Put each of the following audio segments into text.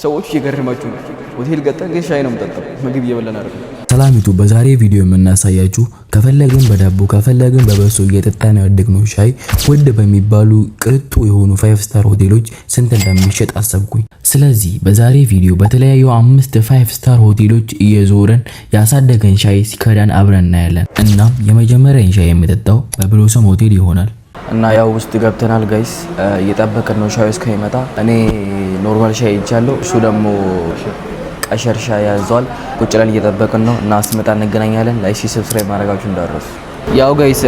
ሰዎች እየገረማችሁ ነው። ሆቴል ገጠን ግን ሻይ ነው የምጠጣው፣ ምግብ እየበላን አይደለም። ሰላሚቱ በዛሬ ቪዲዮ የምናሳያችሁ ከፈለግን በዳቦ ከፈለግን በበሶ እየጠጣን ያደግነው ሻይ ውድ በሚባሉ ቅጡ የሆኑ 5 ስታር ሆቴሎች ስንት እንደሚሸጥ አሰብኩኝ። ስለዚህ በዛሬ ቪዲዮ በተለያዩ 5 ስታር ሆቴሎች እየዞረን ያሳደገን ሻይ ሲከዳን አብረን እናያለን። እናም የመጀመሪያ ሻይ የምጠጣው በብሎሰም ሆቴል ይሆናል። እና ያው ውስጥ ገብተናል ጋይስ፣ እየጠበቅን ነው ሻይ እስከሚመጣ። እኔ ኖርማል ሻይ ይቻለው፣ እሱ ደግሞ ቀሸር ሻይ ያዟል። ቁጭ ብለን እየጠበቅን ነው እና ሲመጣ እንገናኛለን። ላይክ ሰብስክራይብ ማድረጋችሁ እንዳትረሱ። ያው ጋይስ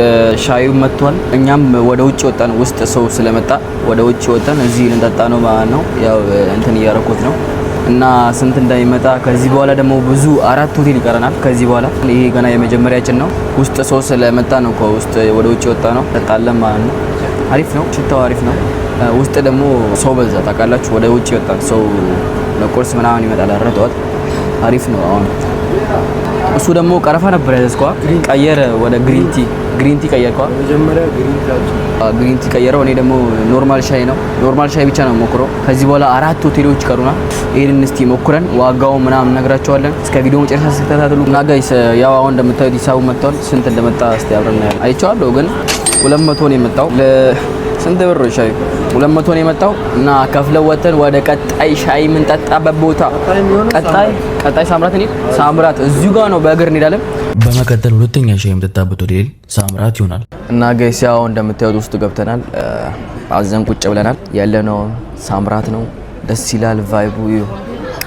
ሻዩ መጥቷል። እኛም ወደ ውጭ ወጣን፣ ውስጥ ሰው ስለመጣ ወደ ውጭ ወጣን። እዚህ ልንጠጣ ነው ማለት ነው። ያው እንትን እያረኩት ነው እና ስንት እንደሚመጣ ከዚህ በኋላ ደግሞ ብዙ 4 ሆቴል ይቀረናል። ከዚህ በኋላ ይሄ ገና የመጀመሪያችን ነው። ውስጥ ሰው ስለመጣ ነው ከውስጥ ወደ ውጭ ወጣ ነው። ተጣለም ማለት ነው። አሪፍ ነው፣ ሽታው አሪፍ ነው። ውስጥ ደግሞ ሰው በዛ ታውቃላችሁ። ወደ ውጭ ወጣን፣ ሰው ለቁርስ ምናምን ይመጣል። አረጠዋት አሪፍ ነው። አሁን እሱ ደግሞ ቀረፋ ነበር ያዘዝኳ፣ ቀየረ ወደ ግሪን ቲ ቀየርኳ። መጀመሪያ ግሪን ቲ ቀየረው። እኔ ደግሞ ኖርማል ሻይ ነው፣ ኖርማል ሻይ ብቻ ነው ሞክሮ። ከዚህ በኋላ 4 ሆቴሎች ይቀሩና ይሄንን እስቲ ሞክረን ዋጋው ምናምን ነግራቸዋለን። እስከ ቪዲዮ መጨረሻ ተከታተሉ እና ጋይስ፣ ያው አሁን እንደምታዩት ሂሳቡ መጥቷል። ስንት እንደመጣ እስቲ አብረን እናያለን። አይቼዋለሁ ግን 200 ነው የመጣው። ስንት ብር ሻይ? 200 ነው የመጣው እና ከፍለው ወተን ወደ ቀጣይ ሻይ የምንጠጣበት ቦታ ቀጣይ ሳምራት እንሂድ። ሳምራት እዚሁ ጋር ነው፣ በእግር እንሄዳለን። በመቀጠል ሁለተኛ ሻይ የምንጠጣበት ሆቴል ሳምራት ይሆናል። እና ጋይስ ያው እንደምታዩት ውስጥ ገብተናል፣ አዘን ቁጭ ብለናል። ያለነው ሳምራት ነው። ደስ ይላል ቫይቡ፣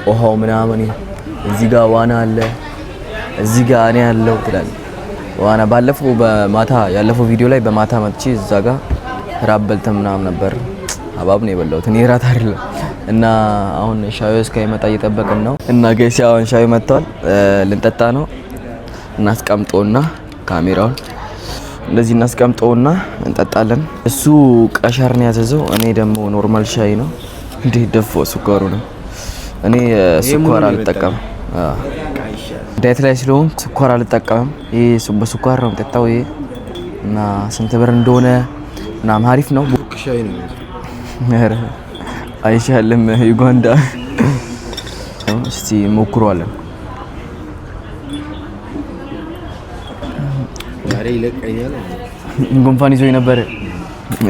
ውሃው ምናምን። እዚህ ጋር ዋና አለ፣ እዚህ ጋር እኔ ያለው ትላል ዋና። ባለፈው በማታ ያለፈው ቪዲዮ ላይ በማታ መጥቼ እዛ ጋር ራብ በልተን ምናምን ነበር። አባብ ነው የበላሁት እኔ፣ ራት አይደለም። እና አሁን ሻዩ እስከሚመጣ እየጠበቅን ነው። እና ጋይስ አሁን ሻዩ መጥቷል፣ ልንጠጣ ነው። እናስቀምጠውና ካሜራውን እንደዚህ እናስቀምጠውና እንጠጣለን። እሱ ቀሸር ነው ያዘዘው፣ እኔ ደግሞ ኖርማል ሻይ ነው። እንዴ ደፎ ስኳሩ ነው። እኔ ስኳር አልጠቀምም፣ ዳይት ላይ ስለሆንኩ ስኳር አልጠቀምም። ይሄ በስኳር ነው የምጠጣው። ይሄ እና ስንት ብር እንደሆነ ምናምን አሪፍ ነው። ሻይ ነው አይሻልም? ዩጋንዳ እስቲ ሞክሯለን። ዛሬ ይለቀኛል፣ ጉንፋን ይዞኝ ነበር፣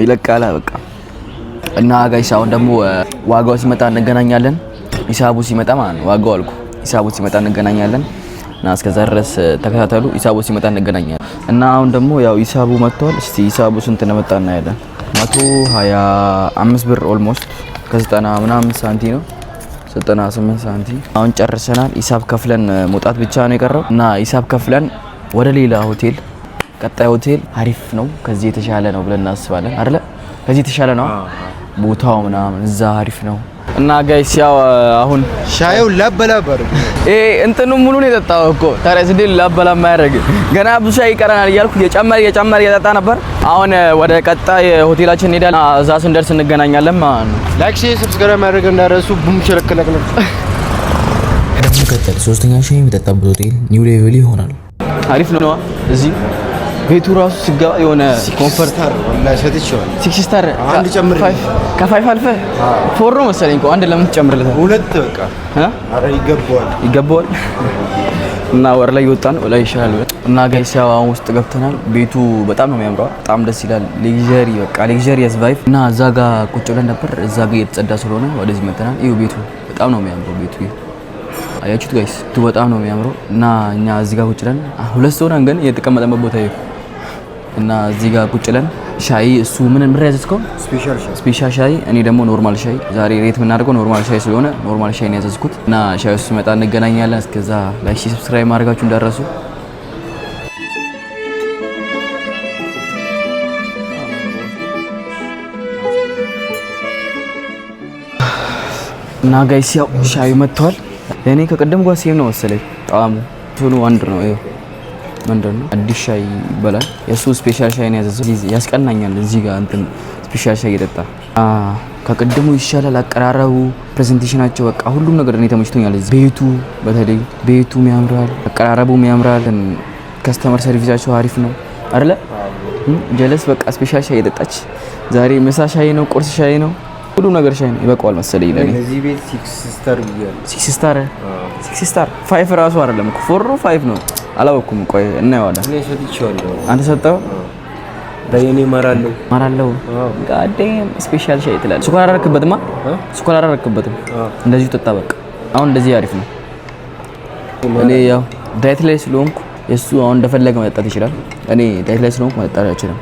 ይለቃላ በቃ። እና ጋይስ አሁን ደግሞ ዋጋው ሲመጣ እንገናኛለን። ሂሳቡ ሲመጣ ማለት ነው፣ ዋጋው አልኩ። ሂሳቡ ሲመጣ እንገናኛለን እና እስከዛ ድረስ ተከታተሉ። ሂሳቡ ሲመጣ እንገናኛለን። እና አሁን ደግሞ ያው ሂሳቡ መጥቷል። እስቲ ሂሳቡ ስንት እንደመጣ እናያለን። 125 ብር ኦልሞስት ከ90 ምናምን ሳንቲ ነው፣ 98 ሳንቲ። አሁን ጨርሰናል። ሂሳብ ከፍለን መውጣት ብቻ ነው የቀረው። እና ሂሳብ ከፍለን ወደ ሌላ ሆቴል፣ ቀጣይ ሆቴል አሪፍ ነው፣ ከዚህ የተሻለ ነው ብለን እናስባለን አይደለ? ከዚህ የተሻለ ነው ቦታው ምናምን፣ እዛ አሪፍ ነው። እና ጋይስ ያው አሁን ሻዩ ለበለበር እንትኑ ሙሉ ነው የጠጣው እኮ ታዲያ ስንዴ ለበላ ማያደርግ ገና ብዙ ሻይ ይቀረናል እያልኩ የጨመር እየጠጣ ነበር። አሁን ወደ ቀጣይ ሆቴላችን እንሄዳለን። እዛ ስንደርስ እንገናኛለን ማለት ነው። ላይክ ሰብስክራይብ ማድረግ እንዳረሱ ቡም ሸለከለክ ነው። በመቀጠል ሶስተኛ ሻይ የምጠጣበት ሆቴል ኒው ሌቭል ይሆናል። አሪፍ ነው። እዚህ ቤቱ ራሱ ሲገባ የሆነ ኮምፎርት ሰጥቼዋለሁ። 6 ስታር አንድ ጨምር ከ5 አልፈ 4 ነው መሰለኝ እኮ። አንድ ለምን ትጨምርለታል? 2 በቃ። አረ ይገባዋል። እና ወር ላይ ይወጣን ላይ ይሻላል። እና ጋይስ ያው አሁን ውስጥ ገብተናል። ቤቱ በጣም ነው የሚያምረው፣ በጣም ደስ ይላል። ሌክዠሪ በቃ ሌክዠሪየስ ቫይብ። እና እዛ ጋር ቁጭ ብለን ነበር፣ እዛ ጋር እየተጸዳ ስለሆነ ወደዚህ መተናል። ይኸው ቤቱ በጣም ነው የሚያምረው። ቤቱ አያችሁት ጋይስ? ቤቱ በጣም ነው የሚያምረው። እና እኛ እዚህ ጋር ቁጭ ብለን 2 ሰው ነን ግን የተቀመጠበት ቦታ ይኸው። እና እዚህ ጋር ቁጭ ብለን ሻይ፣ እሱ ምን ያዘዝከው? ስፔሻል ሻይ፣ እኔ ደግሞ ኖርማል ሻይ። ዛሬ ሬት የምናደርገው ኖርማል ሻይ ስለሆነ ኖርማል ሻይ ነው ያዘዝኩት። እና ሻዩ ሲመጣ እንገናኛለን። እስከዛ ላይክ ሰብስክራይብ ማድረጋችሁ እንዳትረሱ። እና ጋይስ ያው ሻዩ መጥቷል። እኔ ከቀደም ጋር ሴም ነው መሰለኝ ጣዕሙ፣ ሁሉ አንድ ነው። ይኸው ምንድነው አዲስ ሻይ ይባላል። የሱ ስፔሻል ሻይ ነው ያዘዘው። ያስቀናኛል እዚህ ጋር እንትን ስፔሻል ሻይ እየጠጣ ከቀደሙ ይሻላል። አቀራረቡ፣ ፕሬዘንቴሽናቸው፣ በቃ ሁሉም ነገር እኔ ተመችቶኛል። እዚህ ቤቱ በተለይ ቤቱም ያምራል፣ አቀራረቡም ያምራል። ከስተመር ሰርቪሳቸው አሪፍ ነው አይደለ? ጀለስ በቃ ስፔሻል ሻይ እየጠጣች ዛሬ ምሳ ሻይ ነው፣ ቁርስ ሻይ ነው። ሁሉ ነገር ሻይ ነው ይበቃዋል መሰለኝ ለኔ። እዚህ ቤት 6 ስታር ብያለሁ። 6 ስታር 5 ራሱ አይደለም እኮ 4 ነው 5 ነው አላወኩም። ቆይ እናየዋለን። እኔ ሰጥቼዋለሁ። አንተ ሰጠው? በየኔ ማራለው ጋዴም ስፔሻል ሻይ ትላለህ። ስኳር አላረክበትማ? ስኳር አላረክበትም። እንደዚሁ ጠጣ በቃ። አሁን እንደዚህ አሪፍ ነው። እኔ ያው ዳይት ላይ ስለሆንኩ የሱ አሁን እንደፈለገ መጠጣት ይችላል። እኔ ዳይት ላይ ስለሆንኩ መጠጣት አይችልም።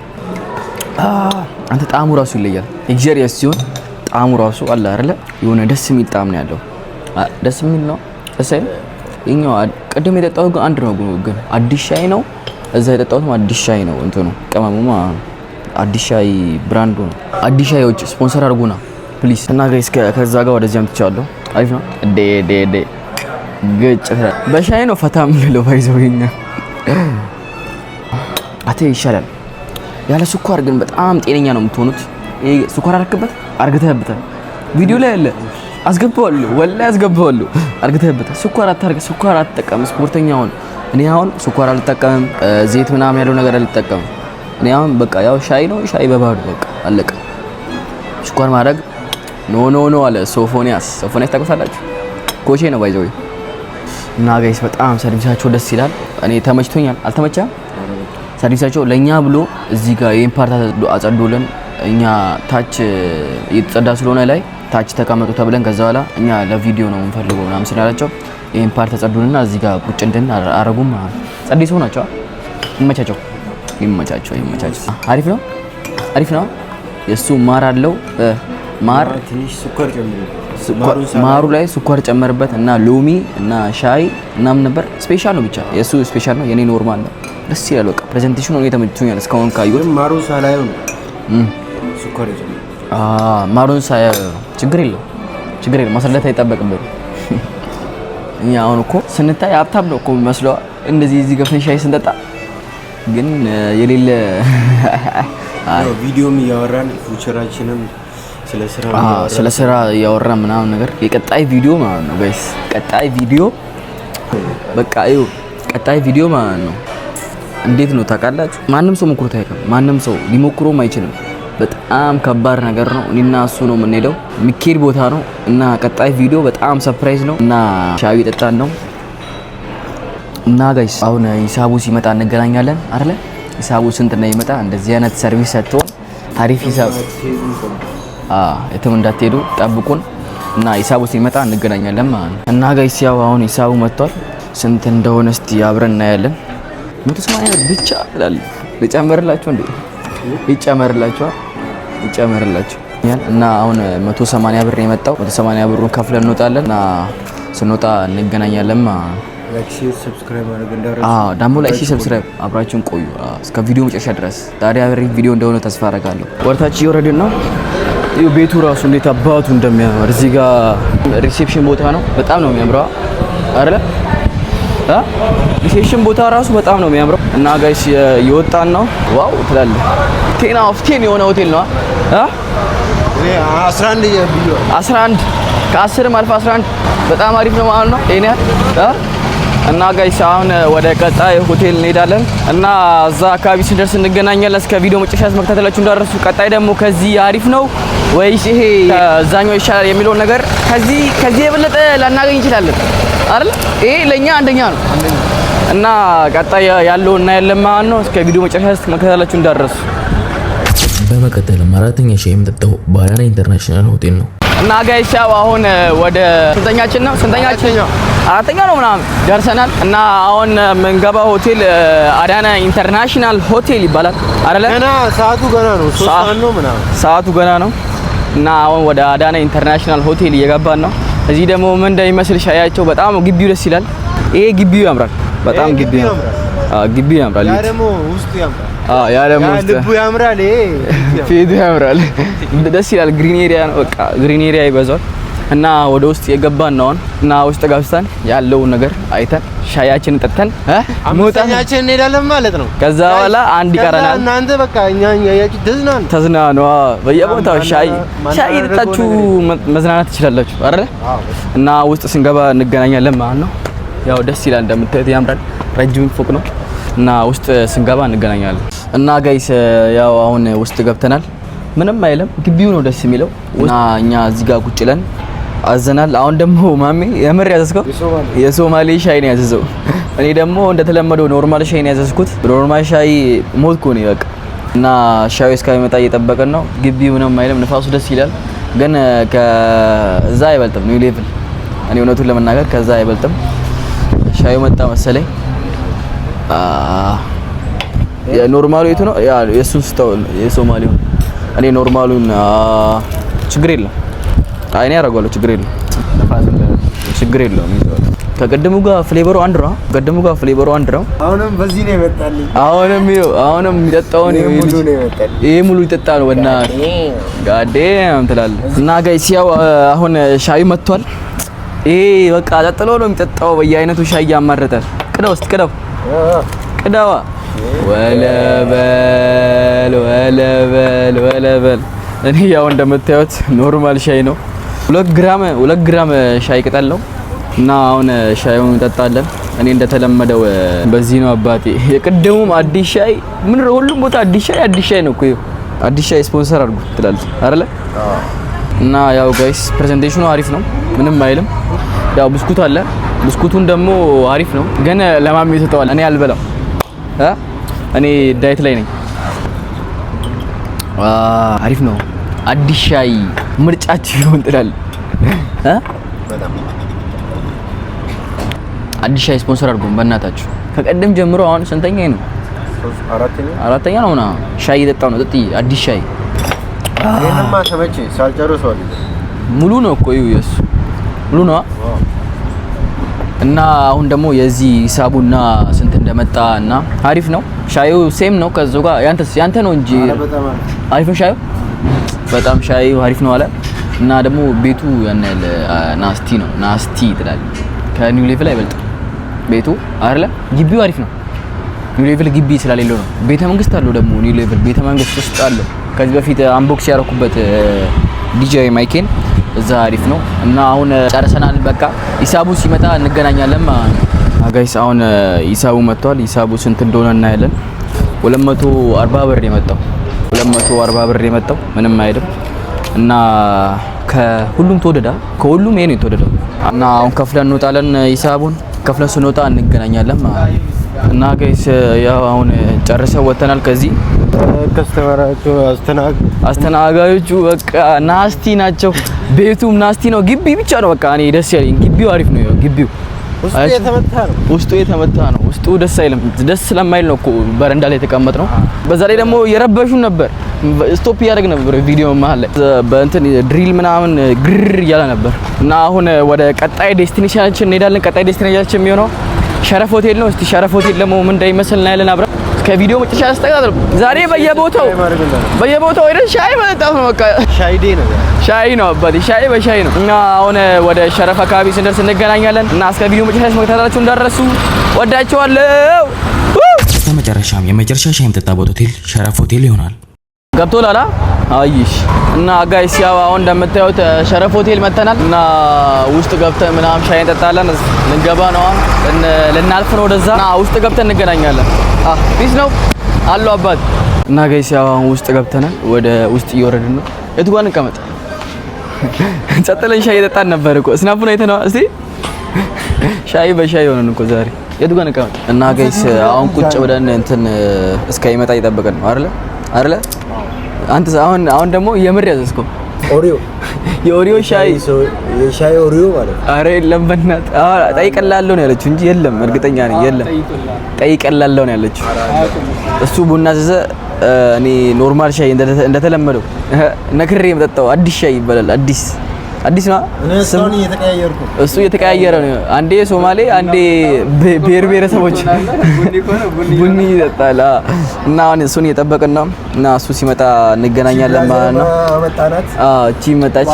አንተ ጣዕሙ ራሱ ይለያል። ኤግዘሪየስ ሲሆን ጣዕሙ ራሱ አለ አይደለ? የሆነ ደስ የሚል ጣዕም ነው ያለው። ደስ የሚል ነው። ደስ አይልም? ይኸኛው ቅድም የጠጣሁት ግን አንድ ነው ግን አዲስ ሻይ ነው። እዛ የጠጣሁት አዲስ ሻይ ነው። እንትኑ ቀመሙ አዲስ ሻይ ብራንዱ ነው። አዲስ ሻዮች ስፖንሰር አድርጉና ፕሊዝ። እና ጋይስ ከዛ ጋር ወደዚህ አምጥቻለሁ። አሪፍ ነው። ዴ ግጭ በሻይ ነው ፈታ የምንለው ባይዘውኛ አቴ ይሻላል። ያለ ስኳር ግን በጣም ጤነኛ ነው የምትሆኑት። ይሄ ስኳር አርግተህበታል። ቪዲዮ ላይ ያለ አስገባዋለሁ፣ ወላሂ አስገባዋለሁ። አርግተህበታል። ስኳር አታርግ፣ ስኳር አትጠቀም። ስፖርተኛውን እኔ አሁን ስኳር አልጠቀምም፣ ዘይት ምናምን ያለው ነገር አልጠቀምም። እኔ አሁን በቃ ያው ሻይ ነው፣ ሻይ በባዶ በቃ አለቀ። ስኳር ማድረግ ኖ አለ ሶፎኒያስ ታውቁታላችሁ? ኮቼ ነው ባይዘው። እና ጋይስ በጣም ሰርቪሳቸው ደስ ይላል። እኔ ተመችቶኛል። አልተመቻም? ሰርቪሳቸው ለኛ ብሎ እዚህ ጋር ይሄን ፓርት አጸዱልን። እኛ ታች እየተጸዳ ስለሆነ ላይ ታች ተቀመጡ ተብለን ከዛ በኋላ እኛ ለቪዲዮ ነው የምንፈልገው ምናምን ስላላቸው ይሄን ፓርት አጸዱልና እዚህ ጋር ቁጭ እንድን አረጉም። ጸዲ ሰው ናቸው። ይመቻቸው። አሪፍ ነው። የሱ ማር አለው። ማር ትንሽ ስኳር ጨምርበት። ማሩ ላይ ስኳር ጨመርበት እና ሎሚ እና ሻይ እናም ነበር። ስፔሻል ነው ብቻ የሱ ስፔሻል ነው። የኔ ኖርማል ነው። ደስ ይላል። በቃ ፕሬዘንቴሽኑ ነው ተመችቶኛል እስካሁን ካየሁት። ማሩን ሳላየው ነው ስኳር ይጨምር። ማሩን ሳያየው ችግር የለም ማስረዳት አይጠበቅብንም። እኛ አሁን እኮ ስንታይ ሀብታም ነው እኮ የሚመስለው እንደዚህ እዚህ ገብተን ሻይ ስንጠጣ ግን የሌለ ቪዲዮም እያወራን ፊውቸራችንም ስለ ስራ እያወራን ምናምን ነገር የቀጣይ ቪዲዮ ማለት ነው ጋይስ። ቀጣይ ቪዲዮ በቃ ቀጣይ ቪዲዮ ማለት ነው። እንዴት ነው ታውቃላችሁ? ማንም ሰው ሞክሮት አይቀርም። ማንም ሰው ሊሞክሮም አይችልም። በጣም ከባድ ነገር ነው። እኔና እሱ ነው የምንሄደው። ሚኬድ ቦታ ነው እና ቀጣይ ቪዲዮ በጣም ሰርፕራይዝ ነው እና ሻይ ጠጣን ነው እና ጋይስ አሁን ሂሳቡ ሲመጣ እንገናኛለን አይደለ? ሂሳቡ ስንት እንደሚመጣ እንደዚህ አይነት ሰርቪስ ሰጥቶን አሪፍ ሂሳብ የትም እንዳትሄዱ ጠብቁን እና ሂሳቡ ሲመጣ እንገናኛለን ማለት ነው። እና ጋይስ ያው አሁን ሂሳቡ መጥቷል። ስንት እንደሆነ እስቲ አብረን እናያለን። 180 ብቻ ይላል። ልጨምርላችሁ እንዴ? ይጨመርላችሁ እና አሁን 180 ብር የመጣው 180 ብሩን ከፍለን እንወጣለን እና ስንወጣ እንገናኛለን ማለት ነው። ላይክ ሼር ሰብስክራይብ ማድረግ እንዳትረሱ። ደግሞ ላይክ ሼር ሰብስክራይብ አብራችሁን ቆዩ እስከ ቪዲዮ መጨረሻ ድረስ። ታዲያ አሪፍ ቪዲዮ እንደሆነ ተስፋ አደርጋለሁ። ወርታች እየወረድን ነው። ይኸው ቤቱ ራሱ እንዴት አባቱ እንደሚያምር። እዚህ ጋር ሪሴፕሽን ቦታ ነው። በጣም ነው የሚያምረው አይደለ? ሪሴፕሽን ቦታ ራሱ በጣም ነው የሚያምረው። እና ጋይስ የወጣን ነው። ዋው ትላለህ። 10 ኦፍ 10 የሆነ ሆቴል ነው። 11 ከ10 አልፋ 11 በጣም አሪፍ ነው ማለት ነው። እኔ እና ጋይስ አሁን ወደ ቀጣይ ሆቴል እንሄዳለን እና እዛ አካባቢ ስንደርስ እንገናኛለን። እስከ ቪዲዮ መጨረሻ መከታተላችሁ እንዳትረሱ። ቀጣይ ደግሞ ከዚህ አሪፍ ነው ወይስ ይሄ ከዛኛው ይሻላል የሚለው ነገር ከዚህ የበለጠ ላናገኝ እንችላለን አይደል? ይሄ ለኛ አንደኛ ነው እና ቀጣይ ያለው እና ያለን ማለት ነው። እስከ ቪዲዮ መጨረሻ መከታተላችሁ እንዳትረሱ። በመቀጠልም አራተኛ ሻይ የምጠጣው ባዳና ኢንተርናሽናል ሆቴል ነው። እና ጋይስ ያው አሁን ወደ ስንተኛችን አራተኛ ነው ምናምን ደርሰናል እና አሁን የምንገባው ሆቴል አዳና ኢንተርናሽናል ሆቴል ይባላል አይደለ? ገና ሰዓቱ ገና ነው። 3 ሰዓት ነው ምናምን ሰዓቱ ገና ነው እና አሁን ወደ አዳና ኢንተርናሽናል ሆቴል እየገባን ነው። እዚህ ደግሞ ምን እንደሚመስል ሻያቸው በጣም ግቢው ደስ ይላል። ይሄ ግቢው ያምራል። በጣም ግቢው ያምራል። ያ ደግሞ ውስጡ ያምራል። ያ ደግሞ ልቡ ያምራል። ይሄ ፊቱ ያምራል። ደስ ይላል። ግሪን ኤሪያ ነው። በቃ ግሪን ኤሪያ ይበዛል እና ወደ ውስጥ የገባን ነው እና ውስጥ ገብተን ያለውን ነገር አይተን ሻያችንን ጠጥተን መውጣታችን እንሄዳለን ማለት ነው። ከዛ በኋላ አንድ ይቀረናል። እናንተ በቃ እኛን ያያችሁ ተዝናኑ። በየቦታው ሻይ እየጠጣችሁ መዝናናት ትችላላችሁ አይደል? እና ውስጥ ስንገባ እንገናኛለን ማለት ነው። ያው ደስ ይላል። እንደምታዩት ያምራል። ረጅም ፎቅ ነው እና ውስጥ ስንገባ እንገናኛለን። እና ጋይስ ያው አሁን ውስጥ ገብተናል ምንም አይልም። ግቢው ነው ደስ የሚለው እና እኛ እዚህ ጋር ቁጭ ብለን አዘናል። አሁን ደግሞ ማሜ የምር ያዘዝከው የሶማሌ ሻይ ነው ያዘዘው። እኔ ደግሞ እንደተለመደው ኖርማል ሻይ ነው ያዘዝኩት። ኖርማል ሻይ ሞትኩ ነው በቃ። እና ሻዩ እስከሚመጣ እየጠበቀን ነው። ግቢው ምንም አይልም፣ ንፋሱ ደስ ይላል። ግን ከዛ አይበልጥም ኒው ሌቭል። እኔ እውነቱን ለመናገር ከዛ አይበልጥም። ሻዩ መጣ መሰለኝ። የኖርማሉ የቱ ነው? ያ የሱን ስታው የሶማሌው። እኔ ኖርማሉን ችግር የለም አይኔ ያደርጋለሁ። ችግር የለም ችግር የለውም። ከቀደሙ ጋር ፍሌቨሩ አንድ ነው። ከቀደሙ ጋር ፍሌቨሩ አንድ ነው። አሁንም በዚህ ነው የመጣልኝ። አሁንም የሚጠጣው ነው የመጣልኝ። ይሄ ሙሉ ይጠጣ ነው እና ጋዴም ትላለህ። እና ጋይስ ያው አሁን ሻዩ መጥቷል። ይሄ በቃ ጠጥሎ ነው የሚጠጣው። በየአይነቱ ሻይ ያማረጠ ቅዳው እስቲ ቅዳዋ ወለበል። እኔ ያው እንደምታዩት ኖርማል ሻይ ነው። 2 ግራም ሻይ ቅጠል ነው እና አሁን ሻዩን እንጠጣለን። እኔ እንደተለመደው በዚህ ነው አባቴ። የቀደሙም አዲስ ሻይ ምን ሁሉም ቦታ አዲስ ሻይ ነው እኮ። አዲስ ሻይ ስፖንሰር አድርጉ ትላለህ አይደለ? እና ያው ጋይስ ፕሬዘንቴሽኑ አሪፍ ነው፣ ምንም አይልም። ያው ብስኩት አለ። ብስኩቱን ደግሞ አሪፍ ነው፣ ግን ለማሚ ይሰጠዋል። እኔ አልበላም። እኔ ዳይት ላይ ነኝ። አሪፍ ነው። አዲስ ሻይ ምርጫችሁ ይሁን ትላለህ አዲስ ሻይ ስፖንሰር አድርጉን በእናታችሁ። ከቀደም ጀምሮ አሁን ስንተኛ ነው? አራተኛ ነው። ሻይ እየጠጣሁ ነው። ጠጥይ አዲስ ሻይ። ይሄንማ ተመቼ ሳልጨርሰው ሙሉ ነው እኮ የሱ ሙሉ ነው። እና አሁን ደግሞ የዚህ ሂሳቡና ስንት እንደመጣ እና አሪፍ ነው። ሻዩ ሴም ነው ከዛው ጋር። ያንተ ነው እንጂ አሪፍ ነው ሻዩ። በጣም ሻዩ አሪፍ ነው አለ። እና ደግሞ ቤቱ ያን ያለ ናስቲ ነው። ናስቲ ትላለህ። ከኒው ሌቭል አይበልጥም ቤቱ አይደለ? ግቢው አሪፍ ነው። ኒው ሌቭል ግቢ ስላሌለው ነው። ቤተ መንግስት አለው ደግሞ ኒው ሌቭል ቤተ መንግስት ውስጥ አለው። ከዚህ በፊት አንቦክስ ያደረኩበት ዲጄ ማይኬን እዛ አሪፍ ነው። እና አሁን ጨርሰናል። በቃ ሂሳቡ ሲመጣ እንገናኛለን ማለት ነው። ጋይስ አሁን ሂሳቡ መጥቷል። ሂሳቡ ስንት እንደሆነ እናያለን። 240 ብር የመጣው 240 ብር የመጣው ምንም አይደለም። እና ከሁሉም ተወደዳ ከሁሉም ይሄ ነው የተወደደው። እና አሁን ከፍለን እንወጣለን። ሂሳቡን ከፍለን ስንወጣ እንገናኛለን ማለት ነው። እና ጋይስ ያው አሁን ጨርሰን ወተናል። ከዚህ ከስተመራቹ አስተናጋጆቹ በቃ ናስቲ ናቸው። ቤቱም ናስቲ ነው። ግቢ ብቻ ነው በቃ እኔ ደስ ያለኝ ግቢው አሪፍ ነው። ግቢው ውስጡ የተመታ ነው። ውስጡ ደስ አይልም። ደስ ስለማይል ነው እኮ በረንዳ ላይ የተቀመጥ ነው። በዛ ላይ ደግሞ የረበሹን ነበር። ስቶፕ እያደረግ ነበር ቪዲዮ መሀል ላይ በእንትን ድሪል ምናምን ግር እያለ ነበር። እና አሁን ወደ ቀጣይ ዴስቲኔሽናችን እንሄዳለን። ቀጣይ ዴስቲኔሽናችን የሚሆነው ሸረፍ ሆቴል ነው። እስቲ ሸረፍ ሆቴል ደግሞ ምን እንደሚመስል እናያለን አብረን። ከቪዲዮ መጨረሻ አስተካክሉ። ዛሬ በየቦታው ሄደን ሻይ መጠጣት ነው በቃ። ሻይ ነው አባቴ፣ ሻይ በሻይ ነው። እና አሁን ወደ ሸረፍ አካባቢ ስንደርስ እንገናኛለን። እና እስከ ቪዲዮ መጨረሻ መከታተላችሁ እንዳትረሱ። ወዳችኋለሁ። በስተመጨረሻም የመጨረሻ ሻይ የምጠጣበት ሆቴል ሸረፍ ሆቴል ይሆናል። ገብቶላል አይሽ። እና ጋይስ ያው አሁን እንደምታዩት ሸረፍ ሆቴል መተናል። እና ውስጥ ገብተን ምናምን ሻይ እንጠጣለን። ልንገባ ነው አሁን ልናልፍ ነው ወደዛ። እና ውስጥ ገብተን እንገናኛለን። ፒስ ነው አሉ አባት። እና ጋይስ ያው አሁን ውስጥ ገብተናል። ወደ ውስጥ እየወረድን ነው። የቱ ጋር እንቀመጥ? ጸጥለን ሻይ እየጠጣን ነበር እኮ ስናፑን አይተነዋ። እስቲ ሻይ በሻይ ሆነን እኮ ዛሬ። የቱ ጋር እንቀመጥ? እና ጋይስ አሁን ቁጭ ብለን እንትን እስከሚመጣ እየጠበቀን ነው አይደለ? አንተ አሁን ደግሞ የምር ያዘዝከው ኦሪዮ የኦሪዮ ሻይ የሻይ ኦሪዮ ማለት አረ የለም በእናትህ ጠይቀላለሁ ነው ያለችው እንጂ የለም። እርግጠኛ ነኝ የለም። ጠይቀላለሁ ነው ያለችው። እሱ ቡና ዘዘ እኔ ኖርማል ሻይ እንደተለመደው ነክሬ የምጠጣው አዲስ ሻይ ይባላል። አዲስ ነው እሱ እየተቀያየረ ነው። አንዴ ሶማሌ አንዴ ብሔር ብሔረሰቦች ቡኒ ይጠጣል። እና አሁን እሱን እየጠበቅን ነው። እና እሱ ሲመጣ እንገናኛለን ማለት ነው። እቺ መጣች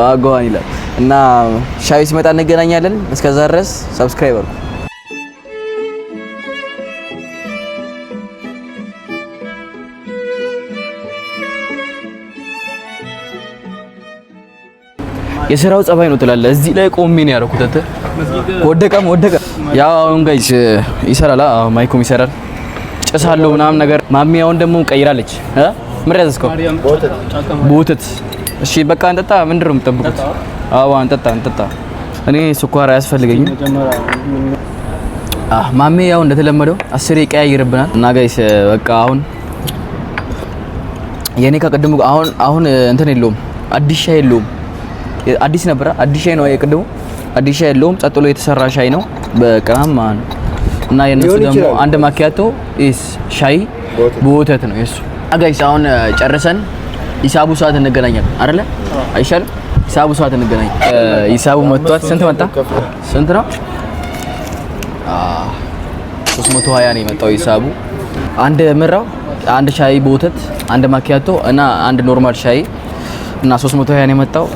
ዋጋዋን ይላል። እና ሻዩ ሲመጣ እንገናኛለን። እስከዛ ድረስ ሰብስክራይብ አድርጉ። የስራው ጸባይ ነው ትላለህ። እዚህ ላይ ቆሜ ነው ያደረኩት። ወደቀ። ያው አሁን ጋይስ ይሰራል። ማይኩም ይሰራል። ጭሳለው ምናምን ነገር። ማሚ አሁን ደግሞ ቀይራለች። ምን ያዘዝከው? ቦተት። እሺ በቃ እንጠጣ። ምንድን ነው የምትጠብቁት? አዎ እንጠጣ። እኔ ስኳር አያስፈልገኝም። ማሜ ያው እንደተለመደው 10 ይቀያይርብናል እና ጋይስ በቃ አሁን የኔ ከቅድሙ አሁን እንትን የለውም፣ አዲስ ሻይ የለውም። አዲስ ነበር፣ አዲስ ሻይ ነው የቅድሙ። አዲስ ሻይ የለውም፣ ጸጥሎ የተሰራ ሻይ ነው በቅመም ማለት ነው። እና የነሱ ደግሞ አንድ ማኪያቶ ሻይ በወተት ነው የሱ። ጋይስ አሁን ጨርሰን ሂሳቡ ሰዓት እንገናኛለን አይደለ? አይሻልም? ሂሳቡ ሰዓት እንገናኝ። ሂሳቡ መጥቷል። ስንት መጣ? ስንት ነው? 320 ነው የመጣው ሂሳቡ። አንድ ምራው፣ አንድ ሻይ በወተት፣ አንድ ማኪያቶ እና አንድ ኖርማል ሻይ እና 320 ነው የመጣው።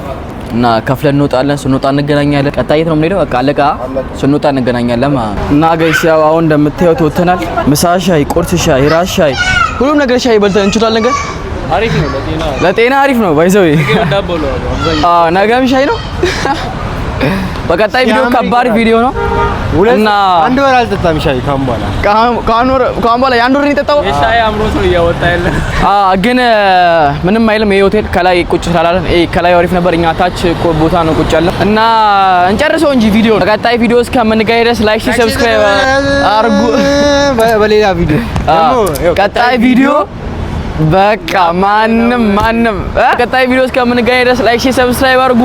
እና ከፍለን እንወጣለን። ስንወጣ እንገናኛለን። ቀጣይ የት ነው የምንሄደው? በቃ አለቃ ስንወጣ እንገናኛለን እና ጋይስ ያው አሁን እንደምታዩት ወተናል። ምሳ ሻይ፣ ቁርስ ሻይ፣ ራስ ሻይ፣ ሁሉም ነገር ሻይ በልተን እንችላለን። ነገር አሪፍ ነው ለጤና አሪፍ ነው። ባይዘው ነገም ሻይ ነው። በቀጣይ ቪዲዮ ከባድ ቪዲዮ ነው እና አንድ ወር አልጠጣም ሻይ ካሁን በኋላ የአንድ ወር ነው የጠጣው። የሻይ አምሮት ነው እያወጣ ያለ። ግን ምንም አይልም። ይሄ ሆቴል ከላይ ቁጭ ስላላለን ከላይ አሪፍ ነበር። እኛ ታች ቦታ ነው ቁጭ ያለ እና እንጨርሰው እንጂ ቪዲዮ። በቀጣይ ቪዲዮ እስከምንገናኝ ድረስ ላይክ፣ ሰብስክራይብ አርጉ። በሌላ ቪዲዮ ቀጣይ ቪዲዮ በቃ ማንም ቀጣይ ቪዲዮ እስከምንገናኝ ድረስ ላይክ፣ ሰብስክራይብ አርጉ።